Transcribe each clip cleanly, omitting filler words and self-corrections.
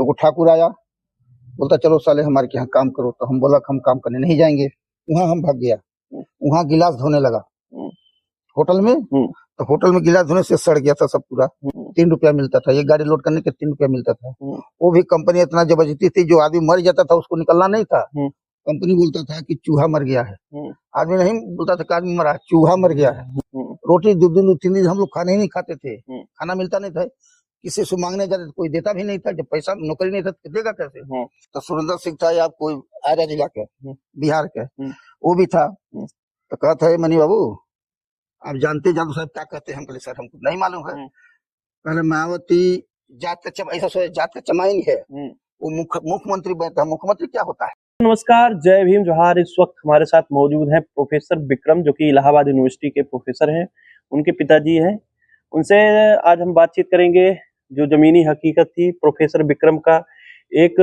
तो वो ठाकुर आया, बोलता चलो साले हमारे यहाँ काम करो। तो हम बोला हम काम करने नहीं जाएंगे। वहाँ हम भाग गया, वहाँ गिलास धोने लगा होटल में। तो होटल में गिलास धोने से सड़ गया था सब पूरा। 3 रुपया मिलता था, एक गाड़ी लोड करने के 3 रुपया मिलता था। वो भी कंपनी इतना जबरदस्ती थी, जो आदमी मर जाता था उसको निकलना नहीं था। कंपनी बोलता था कि चूहा मर गया है, आदमी नहीं बोलता था कि आदमी मरा, चूहा मर गया है। रोटी 2 दिन 3 दिन हम लोग खाने ही नहीं खाते थे, खाना मिलता नहीं था। किसी से मांगने जाते तो कोई देता भी नहीं था, जब पैसा नौकरी नहीं था तो देगा कैसे। तो सुरेंद्र सिंह था या कोई आरा जिला के, बिहार के, वो भी था। तो कहता है मनी बाबू आप जानते जादू साहब क्या कहते हैं? हम बोले सर हमको नहीं मालूम है। पहले मायावती जात का ऐसा सोचे जात का चमाइन है, वो मुख्यमंत्री बनता है। मुख्यमंत्री क्या होता है? नमस्कार, जय भीम जोहार। इस वक्त हमारे साथ मौजूद हैं प्रोफेसर विक्रम, जो कि इलाहाबाद यूनिवर्सिटी के प्रोफेसर हैं। उनके पिताजी हैं। उनसे आज हम बातचीत करेंगे जो जमीनी हकीकत थी प्रोफेसर विक्रम का। एक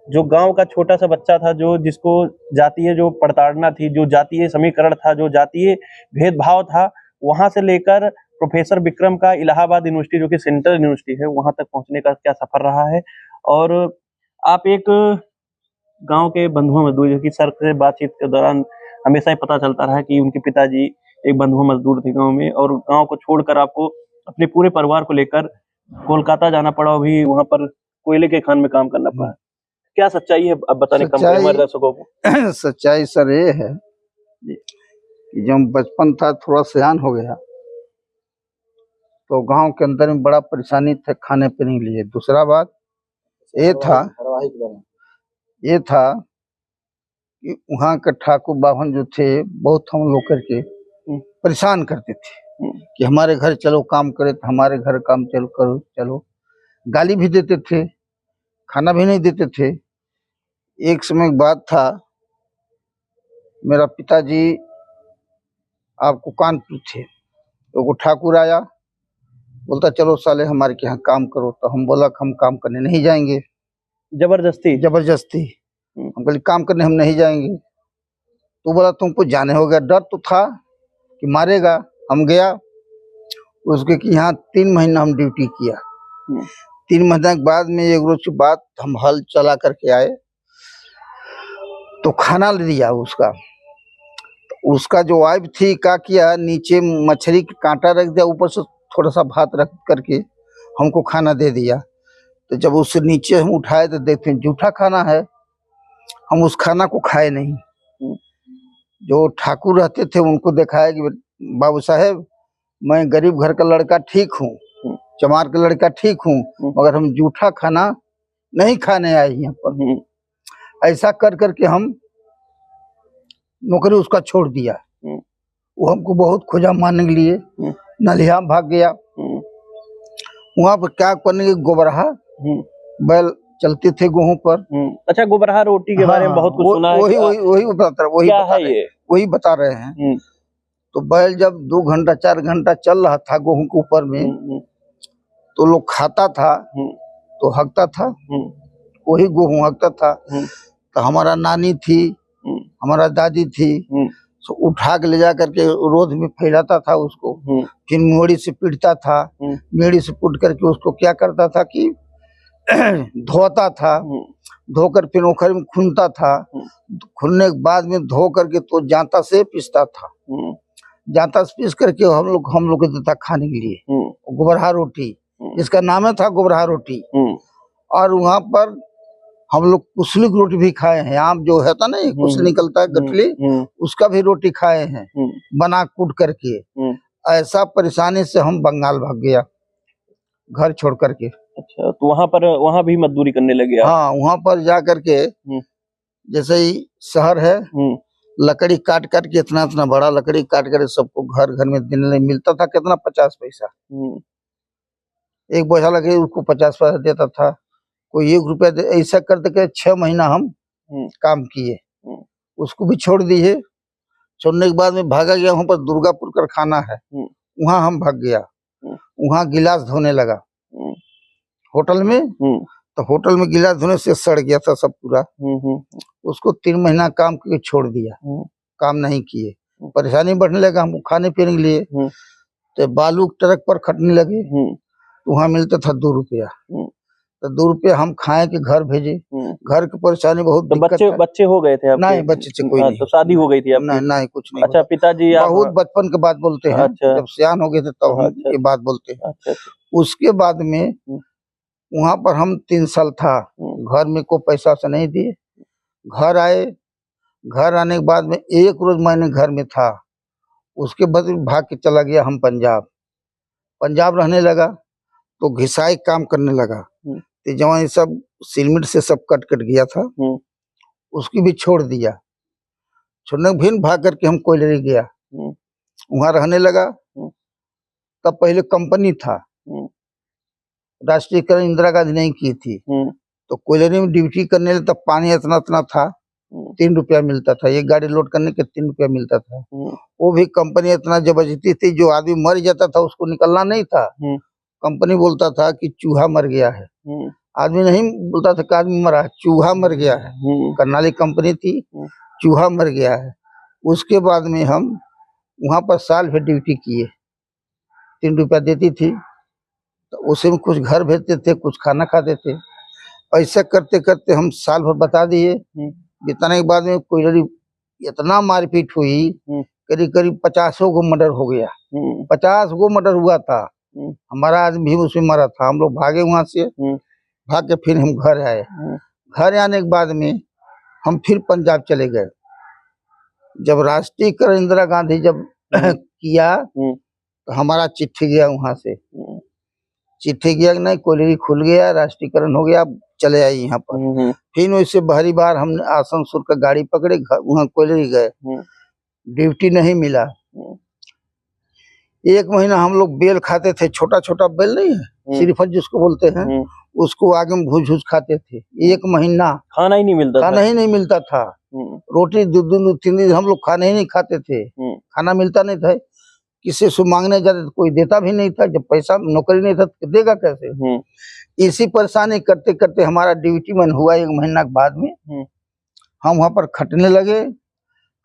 जो गांव का छोटा सा बच्चा था, जो जिसको जातीय जो प्रताड़ना थी, जो जातीय समीकरण था, जो जातीय भेदभाव था, वहां से लेकर प्रोफेसर विक्रम का इलाहाबाद यूनिवर्सिटी, जो कि सेंट्रल यूनिवर्सिटी है, वहां तक पहुंचने का क्या सफर रहा है। और आप एक गांव के बंधुआ मजदूर, जो कि सर से बातचीत के दौरान हमेशा ही पता चलता रहा कि उनके पिताजी एक बंधुआ मजदूर थे गांव में, और गांव को छोड़कर आपको अपने पूरे परिवार को लेकर कोलकाता जाना पड़ा, भी वहां पर कोयले के खान में काम करना पड़ा। क्या सच्चाई है अब बताने कम हमारे दर्शकों को? सच्चाई सर ये है कि जब बचपन था, थोड़ा सयान हो गया, तो गांव के अंदर में बड़ा परेशानी थे खाने पीने के लिए। दूसरा बात ये था कि वहाँ के ठाकुर बाभन जो थे बहुत हम लोग करके परेशान करते थे कि हमारे घर चलो काम करे, तो हमारे घर काम चलो करो चलो। गाली भी देते थे, खाना भी नहीं देते थे। एक समय की बात था, मेरा पिताजी आपको कानपुर थे, तो वो ठाकुर आया, बोलता चलो साले हमारे यहाँ काम करो। तो हम बोला हम काम करने नहीं जाएंगे। जबरदस्ती हम बोले काम करने हम नहीं जाएंगे। तो बोला तुमको जाने हो गया, डर तो था कि मारेगा। हम गया उसके कि यहाँ 3 महीना हम ड्यूटी किया। 3 महीने के बाद में एक रोज की बात, हम हल चला करके आए तो खाना ले दिया उसका। तो उसका जो वाइफ थी क्या किया, नीचे मछली का कांटा रख दिया, ऊपर से थोड़ा सा भात रख करके हमको खाना दे दिया। तो जब उससे नीचे हम उठाए तो देखते हैं जूठा खाना है। हम उस खाना को खाए नहीं। जो ठाकुर रहते थे उनको दिखाया कि बाबू साहेब मैं गरीब घर का लड़का ठीक हूँ, चमार का लड़का ठीक हूँ, मगर हम जूठा खाना नहीं खाने आए यहाँ पर। ऐसा कर करके हम नौकरी उसका छोड़ दिया। वो हमको बहुत खोजा मारने के लिए नलिया भाग गया। वहाँ पर क्या करने के, गोबरहा बैल चलते थे गेहूं पर। अच्छा, गोबरहा रोटी के बारे में बहुत कुछ सुना है। वही बता रहे हैं। तो बैल जब 2 घंटा 4 घंटा चल रहा था गेहूं के ऊपर में, तो लोग खाता था तो हकता था, वही गेहूं हकता था। तो हमारा नानी थी, हमारा दादी थी, तो उठा के ले जा करके रोड में फैलाता था उसको, फिर मेड़ी से पीटता था। मेड़ी से पीट करके उसको क्या करता था कि धोता था, धोकर फिर ओखर में खूनता था। खूनने के बाद में धो करके तो जांता से पीसता था। जांता से पीस करके हम लोग को देता खाने के लिए गोबरहा रोटी, जिसका नाम था गोबरहा रोटी। और वहाँ पर हम लोग कुसली की रोटी भी खाए हैं। आम जो है था ना, कुसली निकलता है गठली, उसका भी रोटी खाए हैं बना कूट करके। ऐसा परेशानी से हम बंगाल भाग गया घर छोड़ करके। अच्छा, तो वहाँ भी मजदूरी करने लगे आप? हाँ, वहाँ पर जा करके जैसे ही शहर है, लकड़ी काट काट के इतना बड़ा लकड़ी काट कर सबको घर घर में देने मिलता था। कितना? 50 पैसा। एक बोझा लकड़ी उसको 50 पैसा देता था, कोई 1 रुपया दे। ऐसा करते के 6 महीना हम काम किए, उसको भी छोड़ दिए। छोड़ने के बाद में भागा गया, वहाँ पर दुर्गापुर कारखाना है, वहाँ हम भाग गया। वहाँ गिलास धोने लगा होटल में। तो होटल में गिलास धोने से सड़ गया था सब पूरा। उसको 3 महीना काम करके छोड़ दिया, काम नहीं किए। परेशानी बढ़ने लगा हमको खाने पीने के लिए। तो बालू ट्रक पर खटने लगे, वहाँ मिलता था 2 रुपया। तो 2 रुपये हम खाए कि घर भेजे। घर की परेशानी बहुत तो दिक्कत है। बच्चे हो गए थे आपके? नहीं, बच्चे से कोई नहीं। तो शादी हो गई थी आपकी? नहीं नहीं, कुछ नहीं। अच्छा, पिताजी बहुत बचपन के बाद बोलते हैं। अच्छा। जब सियान हो गए थे तब हम अच्छा। ये बात बोलते हैं। अच्छा। उसके बाद में वहां पर हम 3 साल था, घर में को पैसा से नहीं दिए। घर आए, घर आने के बाद में एक रोज मैंने घर में था, उसके बाद भाग के चला गया हम पंजाब रहने लगा। तो घिसाई काम करने लगा। तो जवान ये सब सिलमिट से सब कट गया था, उसकी भी छोड़ दिया। छोड़ने के फिर भाग करके हम कोयलरी गया, वहां रहने लगा। तब पहले कंपनी था, राष्ट्रीयकरण इंदिरा गांधी नहीं की थी। तो कोयलरी में ड्यूटी करने लगे, तब पानी इतना था, 3 रुपया मिलता था। एक गाड़ी लोड करने के 3 रुपया मिलता था। वो भी कंपनी इतना जबरदस्ती थी, जो आदमी मर जाता था उसको निकलना नहीं था। कंपनी बोलता था कि चूहा मर गया है, आदमी नहीं बोलता था कि आदमी मरा है, चूहा मर गया है। करनाली कंपनी थी, चूहा मर गया है। उसके बाद में हम वहां पर साल भर ड्यूटी किए, 3 रुपया देती थी। तो उसी में कुछ घर भेजते थे, कुछ खाना खाते थे। ऐसा करते करते हम साल भर बता दिए। बिताने के बाद में कोयलरी इतना मारपीट हुई, करीब करीब 50 गो मर्डर हो गया। 50 गो मर्डर हुआ था। हमारा आदमी भी उसमें मरा था। हम लोग भागे वहां से, भाग के फिर हम घर आए। घर आने के बाद में हम फिर पंजाब चले गए। जब राष्ट्रीयकरण इंदिरा गांधी जब किया, तो हमारा चिट्ठी गया वहां से। चिट्ठी गया कि नहीं, कोयलरी खुल गया, राष्ट्रीयकरण हो गया, अब चले आए यहाँ पर। फिर वैसे बारी बार हमने आसनसोल का गाड़ी पकड़े, वहां कोयलरी गए, ड्यूटी नहीं मिला। 1 महीना हम लोग बेल खाते थे, छोटा छोटा बेल नहीं है, श्रीफल जिसको बोलते हैं, उसको आगे में भूज खाते थे। 1 महीना खाना ही नहीं मिलता था। खाना ही नहीं मिलता था। रोटी 2-3 दिन हम लोग खाना ही नहीं खाते थे। खाना मिलता नहीं था, किसी से मांगने जाते तो कोई देता भी नहीं था। जब पैसा नौकरी नहीं था तो देगा कैसे। इसी परेशानी करते करते हमारा ड्यूटी मैन हुआ। 1 महीना के बाद में हम वहां पर खटने लगे।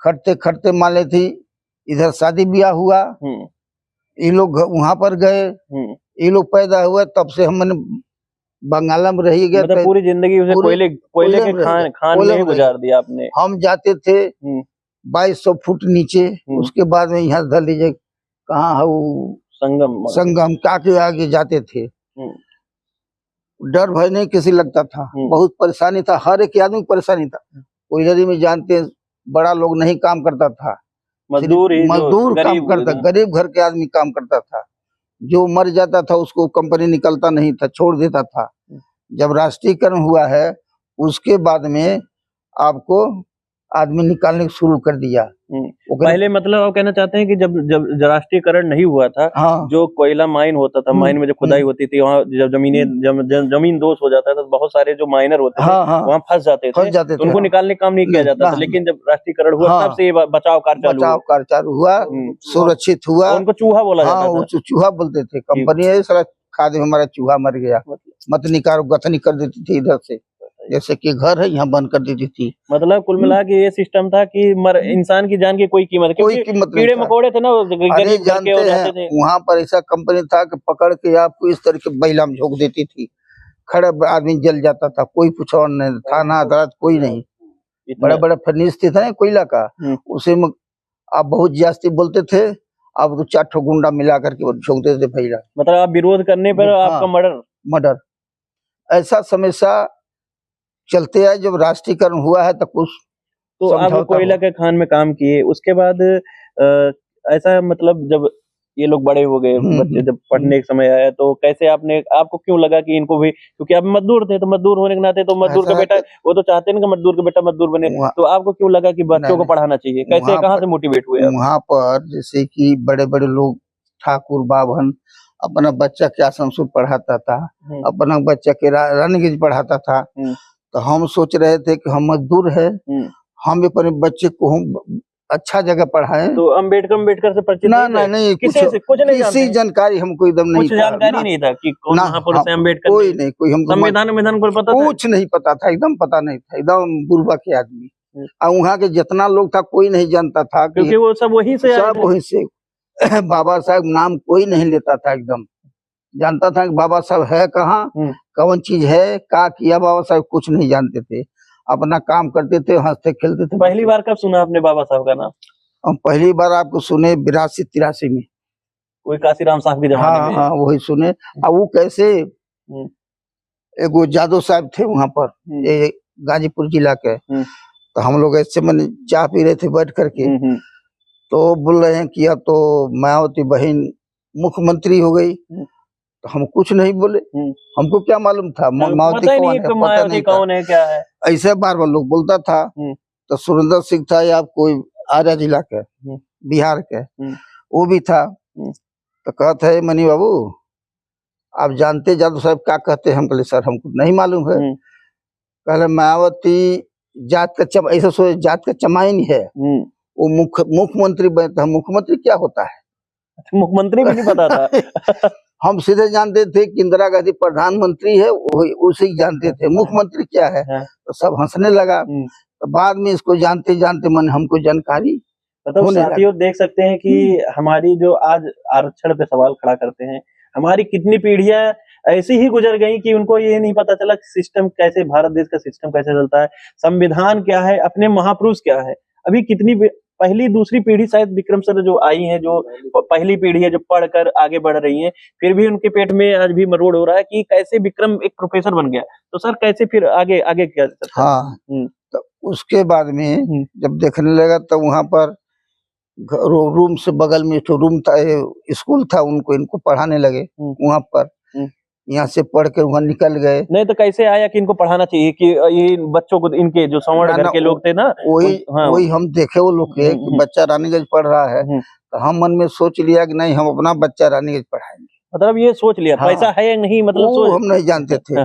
खटते खटते मान ले थी, इधर शादी ब्याह हुआ, ये लोग वहां पर गए, ये लोग पैदा हुए। तब से हमने बंगाला में रही गए। मतलब पूरी जिंदगी उसे कोयले के खान में गुजार दिया आपने। हम जाते थे 2200 फुट नीचे। उसके बाद में यहाँ धर लीजिए कहाँ है वो संगम के आगे जाते थे। डर भय नहीं किसी लगता था, बहुत परेशानी था, हर एक आदमी परेशानी था। कोयलरी में जानते हैं बड़ा लोग नहीं काम करता था, मजदूर काम करता, गरीब घर के आदमी काम करता था। जो मर जाता था उसको कंपनी निकलता नहीं था, छोड़ देता था। जब राष्ट्रीयकरण हुआ है उसके बाद में आपको आदमी निकालने शुरू कर दिया। पहले मतलब आप कहना चाहते हैं कि जब राष्ट्रीयकरण नहीं हुआ था, हाँ, जो कोयला माइन होता था, माइन में जो खुदाई होती थी, वहाँ जब जमीन दोष हो जाता था, बहुत सारे जो माइनर होते थे वहाँ फंस जाते थे, तो उनको निकालने का काम नहीं किया जाता था। लेकिन जब राष्ट्रीयकरण हुआ तब से ये बचाव कार्य चालू हुआ, सुरक्षित हुआ। उनको चूहा बोला जाता था। चूहा बोलते थे। कंपनी सारा खाद में हमारा चूहा मर गया, मत निकालो, गथनी कर देती थी इधर से, जैसे कि घर है यहाँ बंद कर देती थी। मतलब कुल मिला के ये सिस्टम था कि इंसान की जान की कोई कीमत कीड़े मकोड़े थे ना, अरे जानते हैं वहाँ पर ऐसा कंपनी था कि पकड़ के आपको इस तरह के बैला में झोंक देती थी, खड़ा आदमी जल जाता था। कोई पूछो नहीं, थाना अदालत कोई नहीं। बड़ा बड़ा फर्निश थे ना कोयला का, उसे में आप बहुत जास्ती बोलते थे, आप तो 4 ठो गुंडा मिला करके झोंक देते थे बैला। मतलब आप विरोध करने पर आपका मर्डर ऐसा समस्या चलते आए। जब राष्ट्रीयकरण हुआ है तो कुछ तो आप कोयला के खान में काम किए। उसके बाद ऐसा मतलब जब ये लोग बड़े हो गए, बच्चे जब पढ़ने के समय आया, तो कैसे आपको क्यों लगा कि इनको भी, क्योंकि आप मजदूर थे, तो मजदूर होने के नाते तो मजदूर का बेटा, वो तो चाहते हैं कि मजदूर का बेटा मजदूर बने, तो आपको क्यों लगा कि बच्चों को पढ़ाना चाहिए? कैसे, कहाँ से मोटिवेट हुए? वहाँ पर जैसे कि बड़े बड़े लोग, ठाकुर बाभन अपना बच्चा के आसनसोल पढ़ाता था, अपना बच्चा के रानीगंज पढ़ाता था। तो हम सोच रहे थे कि हम मजदूर है, हम अपने बच्चे को हम अच्छा जगह पढ़ाएं। तो अम्बेडकर से परिचित नहीं, किसी जानकारी हमको एकदम नहीं, कुछ जानकारी नहीं था कि कौन महापुरुष है अम्बेडकर? कोई नहीं, कोई हमको संविधान को पता, कुछ नहीं पता था, एकदम पता नहीं था, एकदम बुर्बा के आदमी। और वहाँ के जितना लोग था कोई नहीं जानता था, क्योंकि वो सब वहीं से बाबा साहब नाम कोई नहीं लेता था एकदम। जानता था कि बाबा साहब है कहाँ, कौन चीज है, क्या किया बाबा साहब, कुछ नहीं जानते थे। अपना काम करते थे, हंसते खेलते थे। पहली बार कब सुना आपने बाबा साहब का नाम? हम पहली बार आपको सुने 82-83 में। कोई काशीराम साहब के जमाने हाँ में? हाँ, वही सुने। अब वो कैसे, एगो जादव साहब थे वहां पर, ये गाजीपुर जिला के। तो हम लोग ऐसे मैंने चाय पी रहे थे बैठ करके, तो बोल रहे हैं कि अब तो मायावती बहन मुख्यमंत्री हो गई। तो हम कुछ नहीं बोले, हमको क्या मालूम था मायावती पता ही कौन नहीं है, कि पता मायावती नहीं था। कौन है, क्या है। ऐसे बार बार लोग बोलता था। तो सुरेंद्र सिंह था या कोई आरा जिला के, बिहार के, वो भी था। तो कहते है मनी बाबू आप जानते जादव साहब क्या कहते हैं? हम कहले सर हमको नहीं मालूम है। कहले मायावती जात का ऐसा सोचे जात का चमाइन है, वो मुख्यमंत्री बनता है। मुख्यमंत्री क्या होता है? मुख्यमंत्री भी नहीं पता था। हम सीधे जानते थे कि इंदिरा गांधी प्रधानमंत्री है, उसे ही जानते थे। मुख्यमंत्री क्या है? तो सब हंसने लगा। तो बाद में इसको जानते जानते मन हमको जानकारी मतलब साथियों देख सकते हैं कि हमारी जो आज आरक्षण पे सवाल खड़ा करते हैं, हमारी कितनी पीढ़ियां ऐसी ही गुजर गई कि उनको ये नहीं पता चला सिस्टम कैसे, भारत देश का सिस्टम कैसे चलता है, संविधान क्या है, अपने महापुरुष क्या है। अभी कितनी पहली दूसरी पीढ़ी शायद विक्रम सर जो आई है, जो पहली पीढ़ी है जो पढ़कर आगे बढ़ रही है, फिर भी उनके पेट में आज भी मरोड़ हो रहा है कि कैसे विक्रम एक प्रोफेसर बन गया। तो सर कैसे फिर आगे आगे क्या? हाँ, तो उसके बाद में जब देखने लगा तो वहां पर रूम से बगल में तो रूम था, स्कूल था, उनको इनको पढ़ाने लगे वहां पर। यहाँ से पढ़ के वहां निकल गए। नहीं तो कैसे आया कि इनको पढ़ाना चाहिए कि ये बच्चों को, इनके जो सवर्ण घर के लोग थे ना, वही हम देखे वो लोग के कि बच्चा रानीगंज पढ़ रहा है। तो हम मन में सोच लिया कि नहीं हम अपना बच्चा रानीगंज पढ़ाएंगे। मतलब ये सोच लिया। हाँ, पैसा है या नहीं, मतलब वो हम नहीं जानते थे।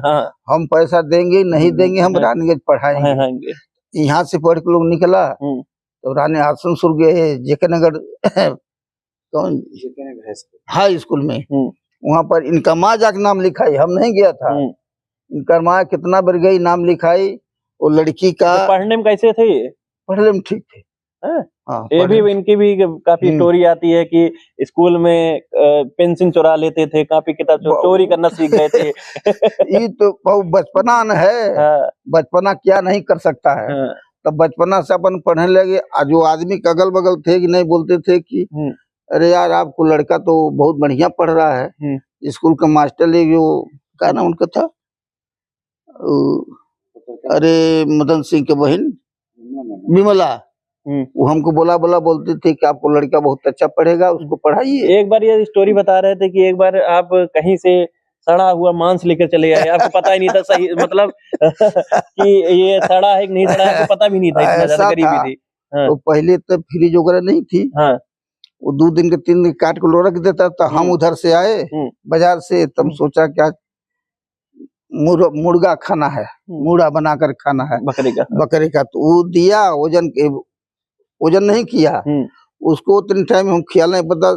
हम पैसा देंगे नहीं देंगे, हम रानीगंज पढ़ाएंगे। यहाँ से पढ़ के लोग निकला तो रानी आसनसोल गए, जेके नगर कौन हाई स्कूल में, वहां पर इनका माँ जाके नाम लिखाई, हम नहीं गया था। इनका माँ कितना बार गई, नाम लिखाई। वो लड़की का तो पढ़ने में कैसे थे? पढ़ने में ठीक थे। हाँ, ये भी इनकी भी काफी स्टोरी आती है कि स्कूल में पेंसिल चुरा लेते थे, कापी किताब चोरी करना सीख गए थे। ये तो बहुत बचपना है। बचपना क्या नहीं कर सकता है। तब बचपना से अपन पढ़ने लगे। जो आदमी के अगल बगल थे कि नहीं बोलते थे कि अरे यार आपको लड़का तो बहुत बढ़िया पढ़ रहा है। स्कूल का मास्टर ले जो क्या नाम उनका था, अरे मदन सिंह के बहन विमला, वो हमको बोलते थे कि आपको लड़का बहुत अच्छा पढ़ेगा, उसको पढ़ाइए। एक बार ये स्टोरी बता रहे थे कि एक बार आप कहीं से सड़ा हुआ मांस लेकर चले आए, आपको पता ही नहीं था सही मतलब कि ये सड़ा है कि नहीं सड़ा है, आपको पता भी नहीं था, इतना ज्यादा गरीबी थी। तो पहले तो फ्रिज वगैरह नहीं थी। वो 2 दिन के 3 दिन काट के रख देता था। हम उधर से आए बाजार से, तब सोचा क्या मुर्गा खाना है, मुर्गा बनाकर खाना है बकरे का। तो वो दिया, वजन नहीं किया उसको। उतने टाइम हम ख्याल नहीं पता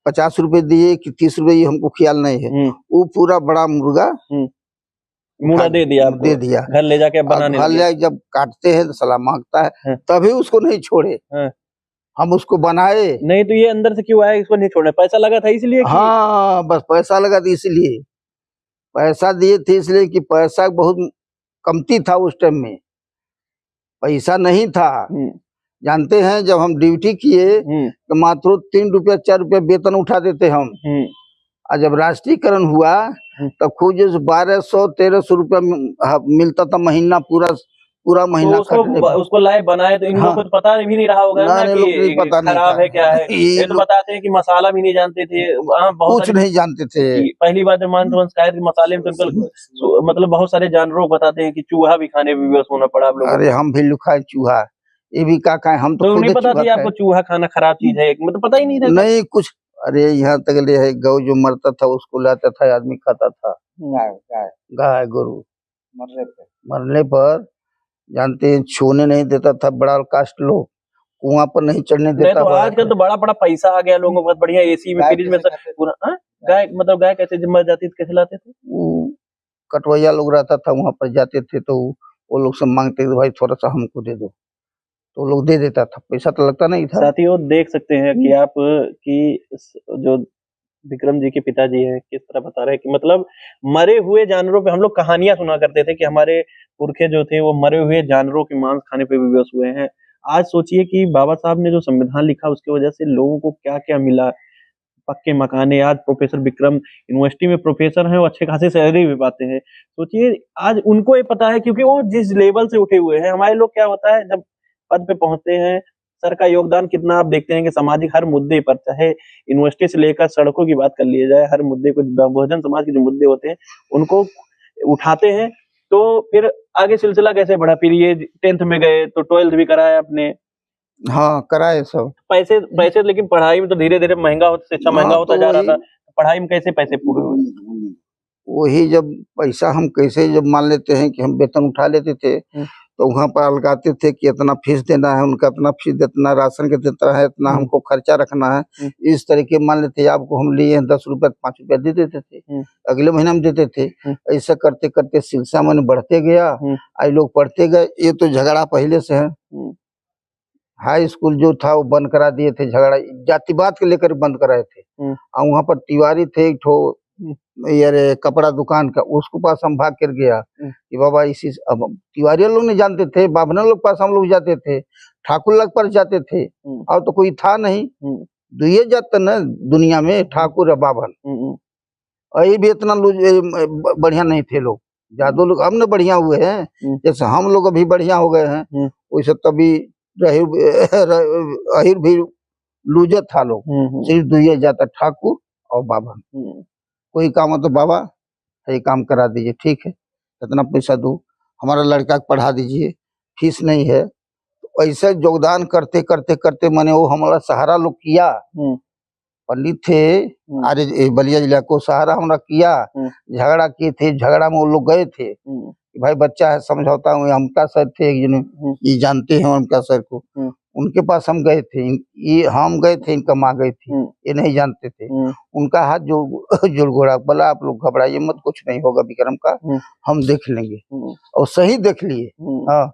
50 रुपए दिए कि 30 रुपए, ये हमको ख्याल नहीं है। वो पूरा बड़ा मुर्गा दे दिया घर ले जाके बनाने लगे। जब काटते हैं तो सलाम मांगता है, तभी उसको नहीं छोड़े। हम उसको बनाए नहीं। तो ये अंदर से क्यों आया, इसको नहीं छोड़ने? पैसा लगा था इसलिए? हाँ, बस पैसा लगा था इसलिए, पैसा दिए थे इसलिए कि पैसा बहुत कमती था उस टाइम में, पैसा नहीं था। जानते हैं जब हम ड्यूटी किए तो मात्र 3 रुपया 4 रुपया वेतन उठा देते हम। और जब राष्ट्रीयकरण हुआ तब खुद 1200-1300 रुपया मिलता था महीना, पूरा महीना। तो उसको लाए बनाए तो इन लोगों को पता भी नहीं रहा होगा ना कि खराब है क्या है। ये तो बताते हैं कि मसाला भी नहीं जानते थे, कुछ नहीं जानते थे। पहली बार जब मान शायद मसाले में तो मतलब बहुत सारे जानवरों बताते हैं कि चूहा भी खाने में विवश होना पड़ा आप लोगों को। अरे हम भी लुखाए चूहा, ये भी क्या खाए, हम तो नहीं पता था आपको चूहा खाना खराब चीज है, मतलब पता ही नहीं था? नहीं कुछ। अरे यहाँ तक ले है, गौ जो मरता था उसको लाता था, आदमी खाता था। गाय गोरू मरने पर जानते हैं छूने नहीं देता था बड़ा कास्ट लोग, कुआं पर नहीं चढ़ने देता। तो आजकल तो बड़ा पैसा आ गया, लोगों को बढ़िया एसी में फ्रिज में पूरा। गाय मतलब गाय कैसे मर जाती थी, कैसे लाते थे? कटवैया लोग रहता था वहां पर, जाते थे तो वो लोग से मांगते थे भाई थोड़ा सा हमको दे दो, तो लोग दे देता था, पैसा तो लगता नहीं था। साथियों देख सकते हैं कि आप की जो विक्रम जी के पिताजी हैं, किस तरह बता रहे हैं कि मतलब मरे हुए जानवरों पे हम लोग कहानियां सुना करते थे कि हमारे पुरखे जो थे वो मरे हुए जानवरों के मांस खाने पे विवश हुए हैं। आज सोचिए कि बाबा साहब ने जो संविधान लिखा उसकी वजह से लोगों को क्या-क्या मिला। पक्के मकाने, आज प्रोफेसर विक्रम यूनिवर्सिटी में प्रोफेसर हैं और अच्छे खासे सैलरी भी पाते हैं। सोचिए आज उनको ये पता है क्योंकि वो जिस लेवल से उठे हुए हैं। हमारे लोग क्या होता है जब पद पे पहुँचते हैं, सर का योगदान कितना आप देखते हैं कि सामाजिक हर मुद्दे पर, चाहे यूनिवर्सिटी से लेकर सड़कों की बात कर लिया जाए, हर मुद्दे को बहुजन समाज के जो मुद्दे होते हैं, उनको उठाते हैं। तो फिर आगे सिलसिला कैसे बढ़ा? फिर ये 10th में गए तो 12th भी कराया आपने। हाँ कराए सब। पैसे पैसे लेकिन पढ़ाई में तो धीरे-धीरे महँगा होता शिक्षा महँगा हाँ होता तो जा रहा वही था। पढ़ाई में कैसे पैसे पूरे हुए? वही जब पैसा हम कैसे जब मान लेते हैं कि हम वेतन उठा लेते थे तो वहाँ पर अलगाते थे कि इतना फीस देना है, उनका इतना फीस देना, राशन के देता है, इतना हमको खर्चा रखना है। इस तरीके मान लेते आपको हम लिए हैं 10 रुपया 5 रुपया दे देते थे, अगले महीने में देते थे। ऐसा करते करते सिलसिला मैंने बढ़ते गया, आज लोग पढ़ते गए। ये तो झगड़ा पहले से है। हाई स्कूल जो था वो बंद करा दिए थे, झगड़ा जातिवाद के लेकर बंद कराए थे। और वहाँ पर तिवारी थे एक ठो यार कपड़ा दुकान का, उसको पास हम भाग कर गया कि बाबा इसी अब तिवारी लोग नहीं जानते थे, बाभना लोग पास हम लोग जाते थे, ठाकुर लोग पास जाते थे, और तो कोई था नहीं। दुए जात न दुनिया में ठाकुर और बाभन, और ये भी इतना बढ़िया नहीं थे लोग। जादू लोग हम न बढ़िया हुए हैं, जैसे हम लोग अभी बढ़िया हो गए हैं वैसे तभी अहिर भी लूजर था लोग। सिर्फ दुए जाता ठाकुर और बाभन। कोई काम हो तो बाबा ये काम करा दीजिए, ठीक है इतना पैसा दो, हमारा लड़का को पढ़ा दीजिए, फीस नहीं है। तो ऐसे योगदान करते करते करते मैंने वो हमारा सहारा लोग किया। पंडित थे आर्य बलिया जिला को सहारा हमारा किया। झगड़ा किए थे, झगड़ा में वो लोग गए थे कि भाई बच्चा है समझौता हूँ। अमका सर थे एक जने, ये जानते हैं अमका सर को, उनके पास हम गए थे। ये हम गए थे, इनका माँ गई थी, ये नहीं जानते थे। उनका हाथ जो जुड़गोड़ा, बोला आप लोग घबराइए मत, कुछ नहीं होगा विक्रम का, हम देख लेंगे। और सही देख लिए। हाँ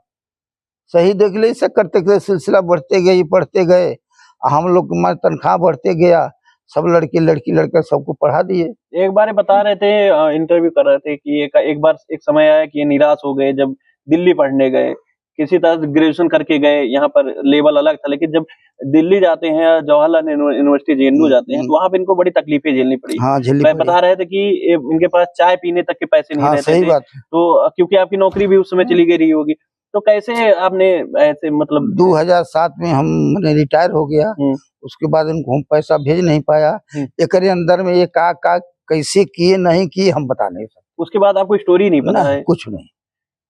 सही देख लिए। ऐसा करते करते सिलसिला बढ़ते गए, बढ़ते गए। हम लोग हमारी तनख्वाह बढ़ते गया, सब लड़के लड़की लड़का सबको पढ़ा दिए। एक बार बता रहे थे, इंटरव्यू कर रहे थे कि एक बार एक समय आया कि ये निराश हो गए जब दिल्ली पढ़ने गए। किसी तरह ग्रेजुएशन करके गए, यहाँ पर लेवल अलग था, लेकिन जब दिल्ली जाते हैं, जवाहरलाल यूनिवर्सिटी जेएनयू जाते हैं, तो वहाँ पे इनको बड़ी तकलीफें झेलनी पड़ी। हाँ झेलनी पड़ी। बता रहे थे कि इनके पास चाय पीने तक के पैसे नहीं रहते सही थे। बात है। तो क्योंकि आपकी नौकरी भी उस समय चली गई रही होगी, तो कैसे आपने ऐसे मतलब 2007 में हमने रिटायर हो गया। उसके बाद इनको हम पैसा भेज नहीं पाया। एक अंदर में ये का कैसे किए नहीं किए हम बता नहीं सकते। उसके बाद आपको स्टोरी नहीं पता है? कुछ नहीं।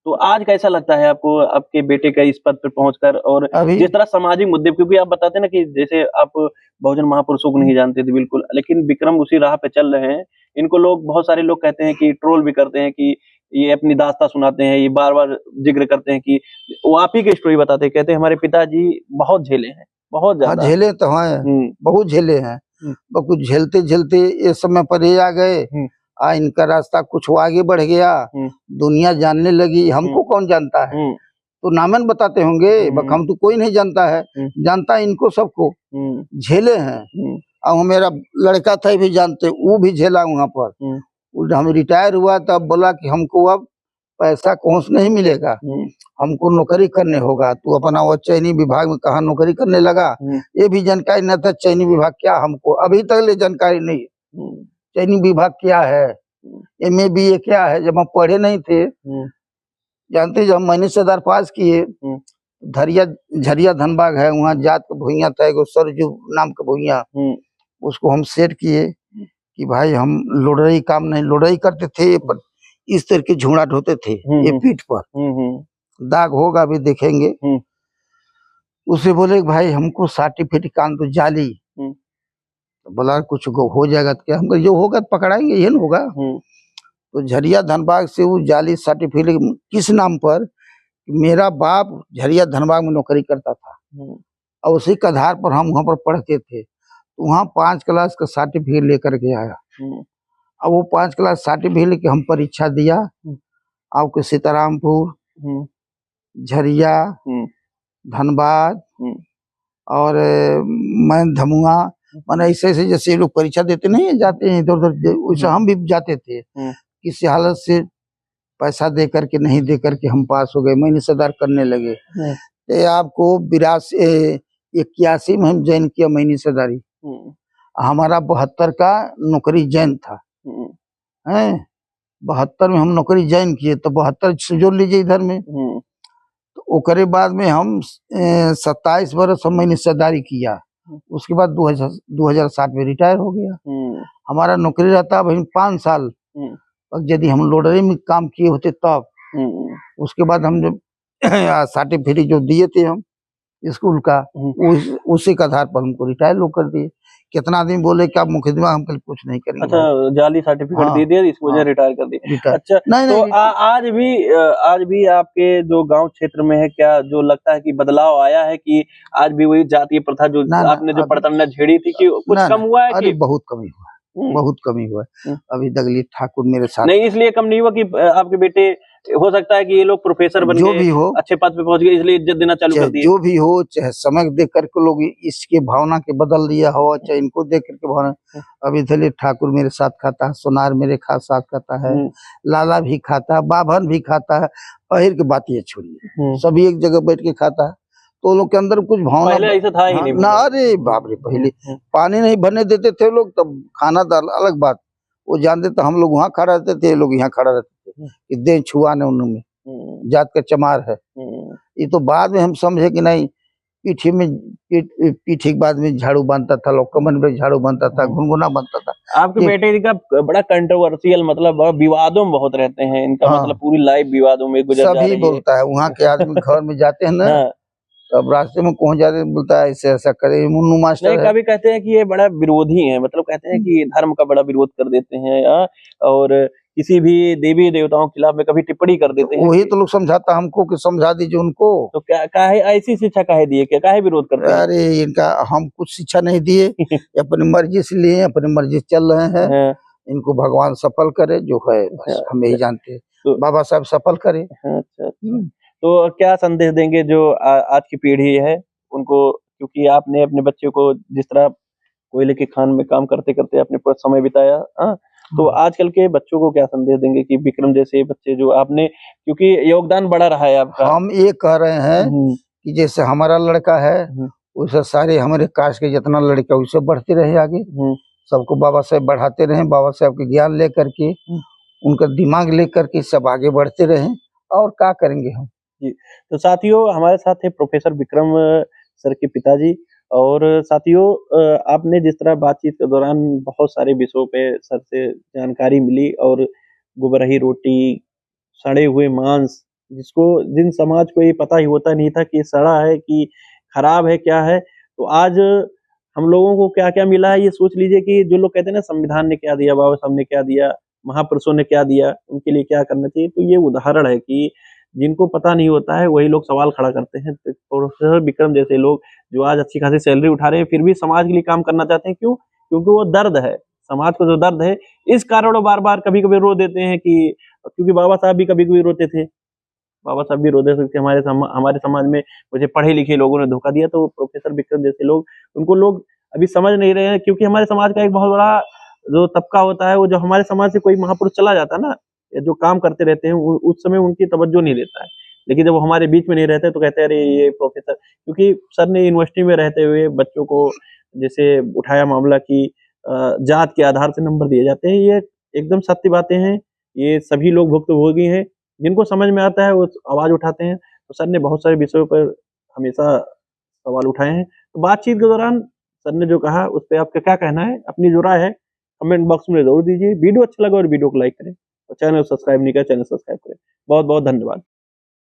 तो आज कैसा लगता है आपको आपके बेटे का इस पद पर पहुंचकर, और जिस तरह सामाजिक मुद्दे, क्योंकि आप बताते हैं ना कि जैसे आप बहुजन महापुरुषों को नहीं जानते थे बिल्कुल, लेकिन विक्रम उसी राह पे चल रहे हैं। इनको लोग, बहुत सारे लोग कहते हैं कि ट्रोल भी करते हैं कि ये अपनी दास्तां सुनाते हैं, ये बार बार जिक्र करते हैं कि वो आप ही की स्टोरी बताते हैं, कहते हैं हमारे पिताजी बहुत झेले हैं, बहुत ज्यादा। झेले तो हैं, बहुत झेले हैं। कुछ झेलते झेलते इस समय पर ये आ गए। इनका रास्ता कुछ आगे बढ़ गया, दुनिया जानने लगी। हमको कौन जानता है? तो नामन बताते होंगे, हम तो कोई नहीं जानता है, जानता इनको सबको। झेले हैं। और मेरा लड़का था भी जानते, वो भी झेला वहाँ पर। हम रिटायर हुआ तब बोला कि हमको अब पैसा कौन से नहीं मिलेगा, हमको नौकरी करने होगा। तो अपना वो चयनी विभाग में कहा नौकरी करने लगा। ये भी जानकारी न था चयनी विभाग क्या, हमको अभी तक ले जानकारी नहीं। चयनी विभाग क्या है, MA BA क्या है, जब हम पढ़े नहीं थे। जानते जब मैंने सदार पास किए, झरिया धनबाद है, वहाँ जात का भुइया था, एगो सरजू नाम का भुइया, उसको हम सेट किए कि भाई हम लोडरई काम नहीं, लोडरई करते थे पर इस तरह के झुंगड़ा ढोते थे ये पीठ पर, दाग होगा अभी देखेंगे। उसे बोले भाई हमको सर्टिफिकेट काम तो जाली। तो बोला कुछ हो जाएगा तो क्या, हमको जो होगा तो पकड़ाएंगे, ये न होगा। तो झरिया धनबाद से वो जाली सर्टिफिकेट किस नाम पर, मेरा बाप झरिया धनबाद में नौकरी करता था और उसी के आधार पर हम वहाँ पर पढ़ते थे। तो वहाँ 5 क्लास का सर्टिफिकेट लेकर के आया। अब वो 5 क्लास सर्टिफिकेट लेके हम परीक्षा दिया। आपके सीतारामपुर, झरिया, धनबाद और मैं धमुआ, माने ऐसे ऐसे जैसे ये लोग परीक्षा देते नहीं जाते हैं इधर उधर, वैसे हम भी जाते थे। किसी हालत से पैसा दे करके नहीं दे करके हम पास हो गए, महीने सदार करने लगे। तो आपको 81 में हम ज्वाइन किया महीने सदारी। हमारा 72 का नौकरी ज्वाइन था, है 72 में हम नौकरी ज्वाइन किए, तो 72 से जोड़ लीजिए इधर में। तो ओकरे बाद में हम 27 बरस हम महीने सदारी किया, उसके बाद 2007 में रिटायर हो गया। हमारा नौकरी रहता भाई 5 साल, यदि हम लोडरी में काम किए होते तब। उसके बाद हम जब सर्टिफिकेट जो दिए थे हम स्कूल का, उसी के आधार पर हमको रिटायर लोग कर दिए। कितना दिन बोले कि आप मुकदमा हम कल कुछ नहीं करेंगे। अच्छा, जाली सर्टिफिकेट दे दिया, इस वजह रिटायर कर दिया। अच्छा, नहीं, तो नहीं, आज भी आपके जो गांव क्षेत्र में है, क्या जो लगता है कि बदलाव आया है, कि आज भी वही जातीय प्रथा जो आपने जो पड़तंडा झेड़ी थी कि कुछ कम हुआ है? अरे बहुत कमी हुआ, बहुत कमी हुआ। अभी दगली ठाकुर मेरे साथ नहीं, इसलिए कम नहीं हुआ कि आपके बेटे हो सकता है कि ये लोग प्रोफेसर बन जो भी हो, अच्छे पद पे पहुंच गए, इसलिए इज्जत देना चालू कर दिए। जो भी हो, चाहे समय देख करके लोग इसके भावना के बदल दिया हो, चाहे इनको देख करके भावना। अभी दलित ठाकुर मेरे साथ खाता है, सोनार मेरे साथ खाता है, लाला भी खाता है, बाभन भी खाता है। अहिर की बात ये छोड़िए, सभी एक जगह बैठ के खाता है। तो लोग के अंदर कुछ भावना पहले ऐसा था ही नहीं ना। अरे बाप रे, पहले पानी नहीं भरने देते थे लोग, तब खाना दाल अलग बात। वो जानते तो हम लोग वहाँ खड़ा रहते थे, लोग यहाँ खड़ा रहते थे कि दे छुआ ने उनमें जात का चमार है। ये तो बाद में हम समझे कि नहीं, पीठी के बाद में झाड़ू बांधता था, लोग कमर में झाड़ू बांधता था, घुनघुना बांधता था। आपके बेटे का बड़ा कंट्रोवर्शियल, मतलब विवादों में बहुत रहते हैं, इनका मतलब पूरी लाइफ विवादों में गुजर जा रही है। सभी बोलता है, वहाँ के आदमी घर में जाते हैं ना, तब रास्ते में पहुंच जाते हैं, बोलता है ऐसे ऐसा करे। मुन्नू मास्टर नहीं, कभी कहते हैं कि ये बड़ा विरोधी है, मतलब कहते हैं कि धर्म का बड़ा विरोध कर देते हैं, और किसी भी देवी देवताओं के खिलाफ में कभी टिप्पणी कर देते हैं। वही तो लोग समझाता हमको कि समझा दीजिए उनको। तो क्या काहे ऐसी शिक्षा काहे दिए, क्या काहे विरोध करते हैं? अरे इनका हम कुछ शिक्षा नहीं दिए, अपनी मर्जी से लिए, अपनी मर्जी से चल रहे हैं। इनको भगवान सफल करे जो है, बस हम यही जानते हैं। बाबा साहब सफल करे। अच्छा, तो क्या संदेश देंगे जो आज की पीढ़ी है उनको, क्योंकि आपने अपने बच्चे को जिस तरह कोयले के खान में काम करते करते अपने पूरा समय बिताया, तो आजकल के बच्चों को क्या संदेश देंगे कि विक्रम जैसे बच्चे जो आपने, क्योंकि योगदान बड़ा रहा है आपका। हम ये कह रहे हैं कि जैसे हमारा लड़का है, वैसे सारे हमारे कास्ट के जितना लड़का वैसे बढ़ते रहे आगे। सबको बाबा साहब बढ़ाते रहे, बाबा साहब के ज्ञान लेकर के, उनका दिमाग लेकर के सब आगे बढ़ते रहे। और क्या करेंगे हम जी। तो साथियों, हमारे साथ है प्रोफेसर विक्रम सर के पिताजी। और साथियों, आपने जिस तरह बातचीत के दौरान बहुत सारे विषयों पे सर से जानकारी मिली, और गुबरही रोटी, सड़े हुए मांस, जिन समाज को ये पता ही होता नहीं था कि सड़ा है कि खराब है क्या है, तो आज हम लोगों को क्या क्या मिला है ये सोच लीजिए। कि जो लोग कहते हैं ना, संविधान ने क्या दिया, बाबा साहब ने क्या दिया, महापुरुषों ने क्या दिया, उनके लिए क्या करना चाहिए। तो ये उदाहरण है कि जिनको पता नहीं होता है वही लोग सवाल खड़ा करते हैं। तो प्रोफेसर विक्रम जैसे लोग जो आज अच्छी खासी सैलरी उठा रहे हैं, फिर भी समाज के लिए काम करना चाहते हैं। क्यों? क्योंकि वो दर्द है, समाज को जो दर्द है, इस कारण वो बार बार कभी कभी रो देते हैं। कि क्योंकि बाबा साहब भी कभी कभी रोते थे, बाबा साहब भी रो देते थे, हमारे समाज में मुझे पढ़े लिखे लोगों ने धोखा दिया। तो प्रोफेसर विक्रम जैसे लोग, उनको लोग अभी समझ नहीं रहे हैं। क्योंकि हमारे समाज का एक बहुत बड़ा जो तबका होता है, वो जो हमारे समाज से कोई महापुरुष चला जाता है ना, जो काम करते रहते हैं, उस समय उनकी तवज्जो नहीं देता है। लेकिन जब वो हमारे बीच में नहीं रहते तो कहते हैं अरे ये प्रोफेसर। क्योंकि सर ने यूनिवर्सिटी में रहते हुए बच्चों को जैसे उठाया मामला कि जात के आधार से नंबर दिए जाते हैं, ये एकदम सत्य बातें हैं। ये सभी लोग भुक्तभोगी हैं, जिनको समझ में आता है वो आवाज उठाते हैं। तो सर ने बहुत सारे विषयों पर हमेशा सवाल उठाए हैं। तो बातचीत के दौरान सर ने जो कहा उस पर आपका क्या कहना है, अपनी जो राय है कमेंट बॉक्स में जरूर दीजिए। वीडियो अच्छा लगा और वीडियो को लाइक करें, और चैनल सब्सक्राइब नहीं किया चैनल सब्सक्राइब करें। बहुत बहुत धन्यवाद।